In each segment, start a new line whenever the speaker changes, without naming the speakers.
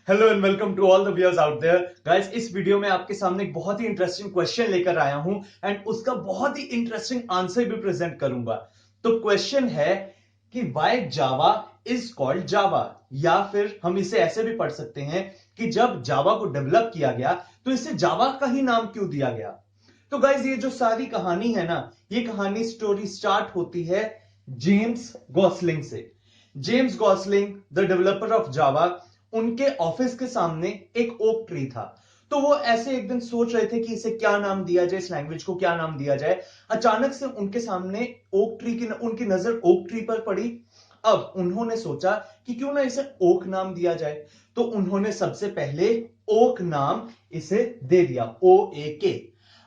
Hello and welcome to all the viewers out there guys. इस video में आपके सामने एक बहुत ही इंटरेस्टिंग क्वेश्चन लेकर आया हूं एंड उसका बहुत ही इंटरेस्टिंग आंसर भी प्रेजेंट करूंगा। तो क्वेश्चन है कि why Java is called Java, या फिर हम इसे ऐसे भी पढ़ सकते हैं कि जब जावा को डेवलप किया गया तो इसे जावा का ही नाम क्यों दिया गया। तो गाइस ये जो सारी कहानी है ना, ये कहानी स्टोरी स्टार्ट होती है जेम्स गॉसलिंग से। James Gosling the developer of Java, उनके ऑफिस के सामने एक ओक ट्री था। तो वो ऐसे एक दिन सोच रहे थे कि इसे क्या नाम दिया जाए, इस लैंग्वेज को क्या नाम दिया जाए। अचानक से उनके सामने ओक ट्री की उनकी नजर ओक ट्री पर पड़ी। अब उन्होंने सोचा कि क्यों ना इसे ओक नाम दिया जाए। तो उन्होंने सबसे पहले ओक नाम इसे दे दिया, OAK।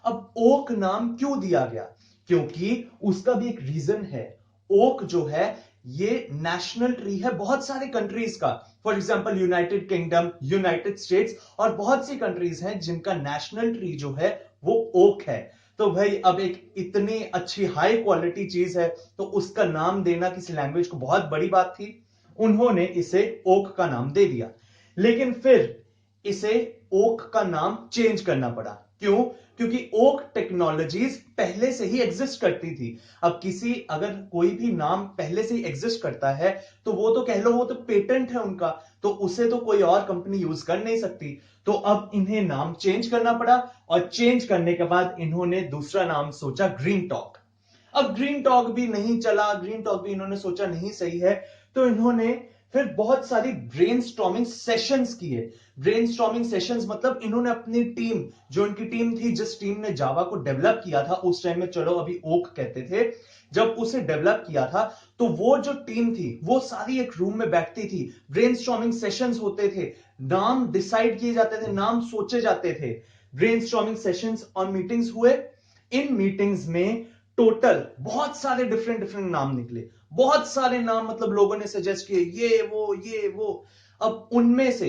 अब ओक नाम क्यों दिया गया, क्योंकि उसका भी एक रीजन है। ओक जो है ये नेशनल ट्री है बहुत सारे कंट्रीज का। For example United kingdom, United states और बहुत सी कंट्रीज हैं जिनका नेशनल ट्री जो है वो ओक है। तो भाई अब एक इतनी अच्छी हाई क्वालिटी चीज है तो उसका नाम देना किसी लैंग्वेज को बहुत बड़ी बात थी। उन्होंने इसे ओक का नाम दे दिया, लेकिन फिर इसे ओक का नाम चेंज करना पड़ा। क्यों? क्योंकि ओक टेक्नोलॉजीज पहले से ही एग्जिस्ट करती थी। अब किसी अगर कोई भी नाम पहले से ही एग्जिस्ट करता है तो वो तो कह लो वो तो पेटेंट है उनका, तो उसे तो कोई और कंपनी यूज कर नहीं सकती। तो अब इन्हें नाम चेंज करना पड़ा और चेंज करने के बाद इन्होंने दूसरा नाम सोचा ग्रीन टॉक। अब ग्रीन टॉक भी नहीं चला, ग्रीन टॉक भी इन्होंने सोचा नहीं सही है। तो इन्होंने फिर बहुत सारी ब्रेनस्टॉर्मिंग सेशंस किए। ब्रेनस्टॉर्मिंग सेशंस मतलब इन्होंने अपनी टीम, जो इनकी टीम थी, जिस टीम ने जावा को डेवलप किया था उस टाइम में, चलो अभी ओक कहते थे, जब उसे डेवलप किया था तो वो जो टीम थी वो सारी एक रूम में बैठती थी। ब्रेनस्टॉर्मिंग सेशंस होते थे, नाम डिसाइड किए जाते थे, नाम सोचे जाते थे। ब्रेनस्टॉर्मिंग सेशंस और मीटिंग्स हुए। इन मीटिंग्स में टोटल बहुत सारे डिफरेंट डिफरेंट नाम निकले। बहुत सारे नाम, मतलब लोगों ने सजेस्ट किए ये वो ये वो। अब उनमें से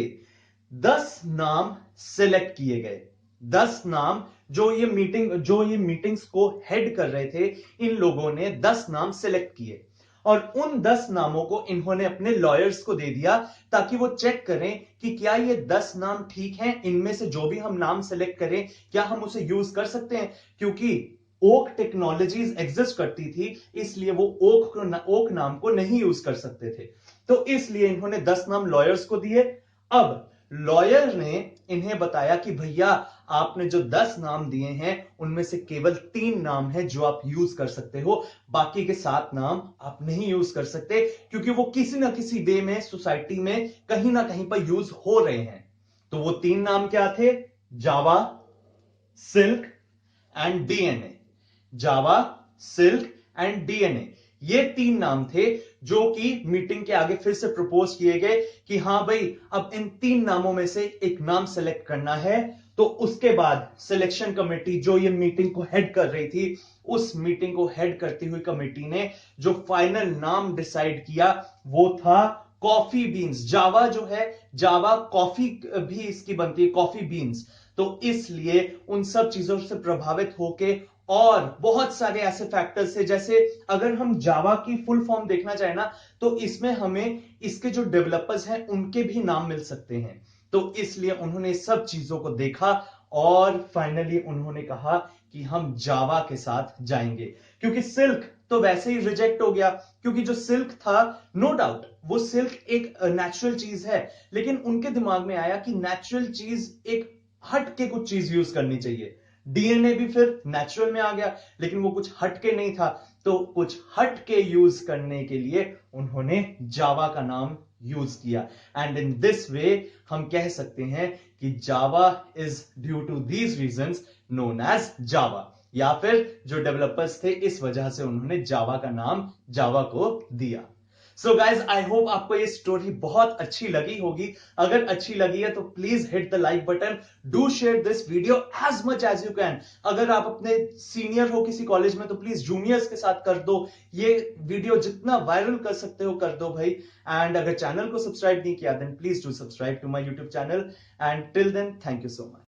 10 नाम सिलेक्ट किए गए। 10 नाम, जो ये मीटिंग्स को हेड कर रहे थे, इन लोगों ने 10 नाम सिलेक्ट किए और उन 10 नामों को इन्होंने अपने लॉयर्स को दे दिया ताकि वो चेक करें कि क्या ये 10 नाम ठीक हैं, इनमें से जो भी हम नाम सिलेक्ट करें क्या हम उसे यूज कर सकते हैं। क्योंकि ओक टेक्नोलॉजीज एग्जिस्ट करती थी, इसलिए वो ओक नाम को नहीं यूज कर सकते थे। तो इसलिए इन्होंने 10 नाम लॉयर्स को दिए। अब लॉयर ने इन्हें बताया कि भैया आपने जो 10 नाम दिए हैं उनमें से केवल 3 नाम है जो आप यूज कर सकते हो, बाकी के 7 नाम आप नहीं यूज कर सकते, क्योंकि वो किसी ना किसी वे में सोसाइटी में कहीं ना कहीं पर यूज हो रहे हैं। तो वो 3 नाम क्या थे? Java, silk and DNA. Java, silk and DNA, ये 3 नाम थे जो कि मीटिंग के आगे फिर से प्रपोज किए गए कि हां भाई अब इन 3 नामों में से एक नाम सेलेक्ट करना है। तो उसके बाद सिलेक्शन कमेटी जो ये मीटिंग को हेड कर रही थी, उस मीटिंग को हेड करती हुई कमेटी ने जो फाइनल नाम डिसाइड किया वो था कॉफी बीन्स। जावा जो है, जावा कॉफी भी इसकी बनती है, कॉफी बीन्स। तो इसलिए उन सब चीजों से प्रभावित होके और बहुत सारे ऐसे फैक्टर्स थे, जैसे अगर हम जावा की फुल फॉर्म देखना चाहे ना तो इसमें हमें इसके जो डेवलपर्स हैं उनके भी नाम मिल सकते हैं। तो इसलिए उन्होंने सब चीजों को देखा और फाइनली उन्होंने कहा कि हम जावा के साथ जाएंगे। क्योंकि सिल्क तो वैसे ही रिजेक्ट हो गया, क्योंकि जो सिल्क था, नो डाउट वो सिल्क एक नेचुरल चीज है, लेकिन उनके दिमाग में आया कि नेचुरल चीज एक हट के कुछ चीज यूज करनी चाहिए। डीएनए भी फिर नेचुरल में आ गया, लेकिन वो कुछ हट के नहीं था, तो कुछ हट के यूज करने के लिए उन्होंने जावा का नाम यूज किया। एंड इन दिस वे हम कह सकते हैं कि Java is due to these reasons known as Java, या फिर जो डेवलपर्स थे इस वजह से उन्होंने जावा का नाम जावा को दिया। सो गाइज आई होप आपको ये स्टोरी बहुत अच्छी लगी होगी। अगर अच्छी लगी है तो please hit the like button, do share this video as much as you can. अगर आप अपने सीनियर हो किसी कॉलेज में तो प्लीज जूनियर्स के साथ कर दो, ये वीडियो जितना वायरल कर सकते हो कर दो भाई। एंड अगर चैनल को सब्सक्राइब नहीं किया then please do subscribe to my YouTube channel. And till then thank you so much.